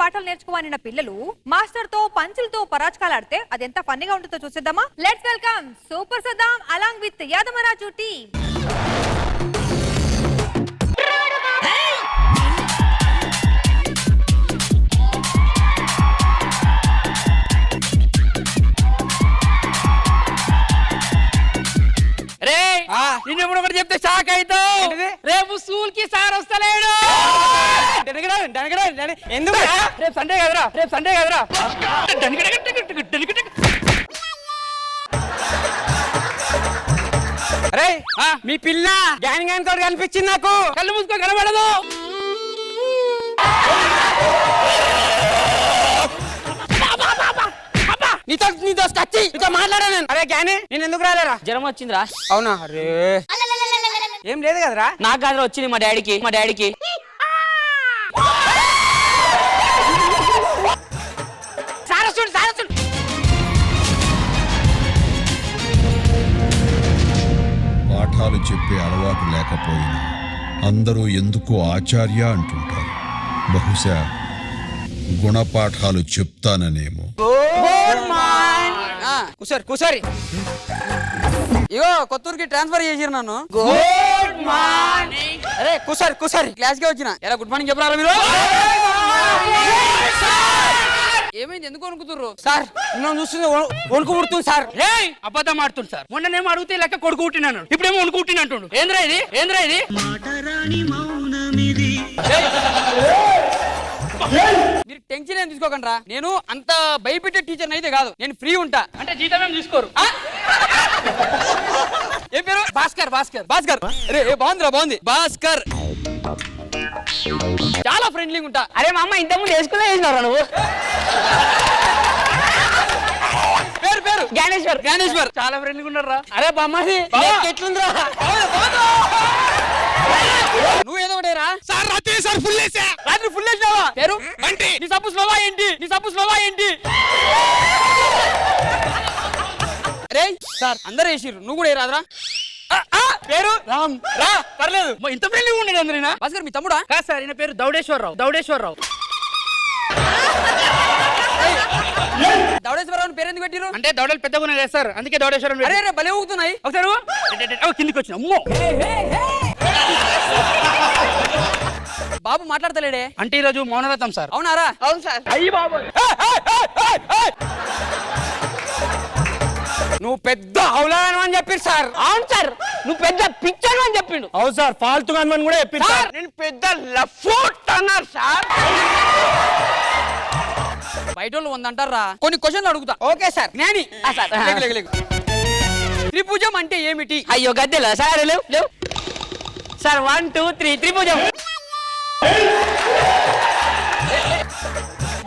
పాఠాలు నేర్చుకోవాలన్న పిల్లలు మాస్టర్ తో పంచులతో పరాచకాలాడితే అది ఎంత ఫన్నీగా ఉంటుందో చూసేద్దామా. Let's welcome super Saddam along with Yadamaraju team. నిన్నెప్పుడు ఒకటి చెప్తే షాక్ అవుతావు. రేపు స్కూల్ కి సార్ వస్తలేడు. ఎందుకు? రేపు సండే కదరా, రేపు సండే కదరా. అరే మీ పిల్ల గ్యాన్ గ్యాన్ తోటి కనిపించింది నాకు. కళ్ళు మూసుకో కనబడదు. నీతో కచ్చి నీతో మాట్లాడా నేను. అరే గ్యాని నేను ఎందుకు రాలేరా? జ్వరం వచ్చిందిరా. అవునా? అరే ఏం లేదు కదరా. నాకు కాదురా వచ్చింది మా డాడీకి. పాఠాలు చెప్పే అలవాటు లేకపోయినా అందరూ ఎందుకు ఆచార్య అంటుంటారు. బహుశా గుణపాఠాలు చెప్తాననేమో. కూసారి ఇగో కొత్తూరుకి ట్రాన్స్ఫర్ చేసిరు నన్ను. Good morning. అరే కూసారి క్లాస్ కి వచ్చిన. ఎలా గుడ్ మార్నింగ్ చెప్పరా మీరు? ఏమైంది? ఎందుకు వణుకుతుర్రు? సార్ మిమ్మల్ని చూస్తుంది వణుకు పుడుతుంది సార్. అబద్ధం ఆడుతుంది సార్. మొన్ననేమో అడిగితే లెక్క కొడుకు పుట్టినాను, ఇప్పుడేమో వణుకు పుట్టిన అంటుండు. ఏంద్రా ఇది? మీరు టెన్షన్ ఏం తీసుకోకండి రా. నేను అంత భయపెట్టే టీచర్ అయితే కాదు. నేను ఫ్రీ ఉంటా. అంటే జీతం ఏం తీసుకోరు. ఏం పేరు? భాస్కర్. అరే బాగుంది భాస్కర్. చాలా ఫ్రెండ్లీగా ఉంటా. అరే మా అమ్మ ఇంతకుముందు వేసుకున్నారా నువ్వు? పేరు జ్ఞానేశ్వర్. చాలా ఫ్రెండ్లీగా ఉన్నారా? అరే బామ్మది ఎట్లుందిరా? నువ్వేదో ఒకటేరా. సార్ రాత్రి సార్ ఫుల్ వేసా. రాత్రి ఫుల్ వేసినావా? పేరు అంటే నీ సబ్బు స్లోవా ఏంటి? అరే సార్ అందరూ వేసిర్రు, నువ్వు కూడా రాదురా. పేరు రామ్. రా పర్లేదు. ఇంత ఫ్రెండ్లీగా ఉండేది అందరినా? భాస్కర్ మీ తమ్ముడా? కాదు సార్, ఈయన పేరు దౌడేశ్వరరావు. దౌడేశ్వరరావు అని పేరు ఎందుకు పెట్టిరు? అంటే దౌడలు పెద్దగా ఉన్నాయి సార్, అందుకే దౌడేశ్వరం. అరే భలే ఊగుతున్నాయి. ఒకసారి కిందికి వచ్చిన. అమ్మో బాబు మాట్లాడతలేడే. అంటే ఈరోజు మౌనవ్రతం సార్. అవునారా? అవును సార్. అయ్యి బాబు, నువ్వు పెద్ద అవులాను అని చెప్పారు సార్. అవును సార్, నువ్వు పెద్ద పిక్చర్ అని చెప్పిండు. అవును సార్, ఫాల్తు అని కూడా చెప్పిండు సార్. నేను పెద్ద లఫూట్ అన్నారు సార్. బయట వాళ్ళు ఉందంటారా? కొన్ని క్వశ్చన్లు అడుగుతా. Okay sir. జ్ఞాని త్రిభుజం అంటే ఏమిటి? అయ్యో గద్దెలా సార్? లేవు సార్. 1 2 3 త్రిభుజం.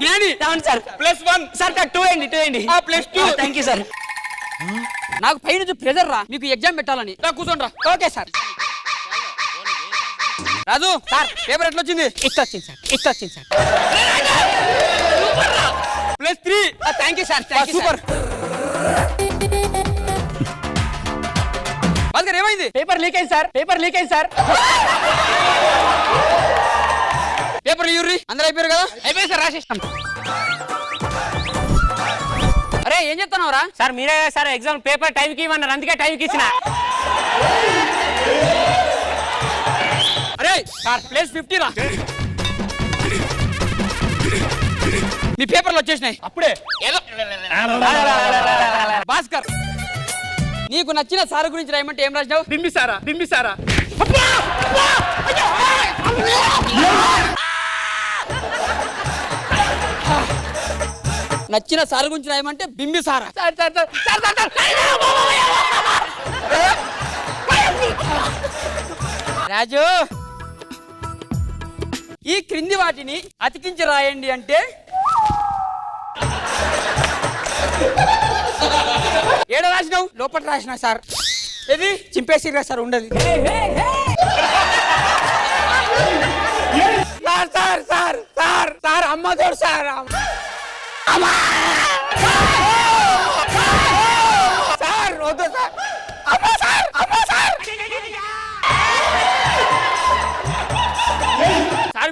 జ్ఞాని అవును సార్. +1 సార్ 2 అండి. +2. Thank you sir. నాకు పై నుంచి ప్రెజర్ రా, మీకు ఎగ్జామ్ పెట్టాలని. కూర్చోండి రా. Okay sir. Raju sir paper ఎట్లా వచ్చింది? ఇట్లా వచ్చింది సార్. +3. Thank you sir. Super. Bhaskar ఏమైంది? పేపర్ లీక్ అయింది సార్. పేపర్ యూరి అందరూ అయిపోయారు కదా? అయిపోయి సార్, రాసేస్తాం. అరే ఏం చెప్తున్నావు రా? సార్ మీరే సార్ ఎగ్జామ్ పేపర్ టైంకి ఇవ్వన్నారు, అందుకే టైంకి ఇచ్చిన. అరే సార్ +50 రా. మీ పేపర్లు వచ్చేసినాయి అప్పుడే. భాస్కర్ నీకు నచ్చిన సార్ గురించి రాయమంటే ఏం రాసినావు? బింబిసారా. నచ్చిన సార్ గురించి రాయమంటే బింబిసారా. రాజు ఈ క్రింది వాటిని అతికించి రాయండి అంటే ఏడ రాసినావు? లోపల రాసినా సార్. ఇది చింపేసిరా సార్ ఉండదు. సార్ అమ్మ తోడు సార్. సార్ వద్దు సార్. సార్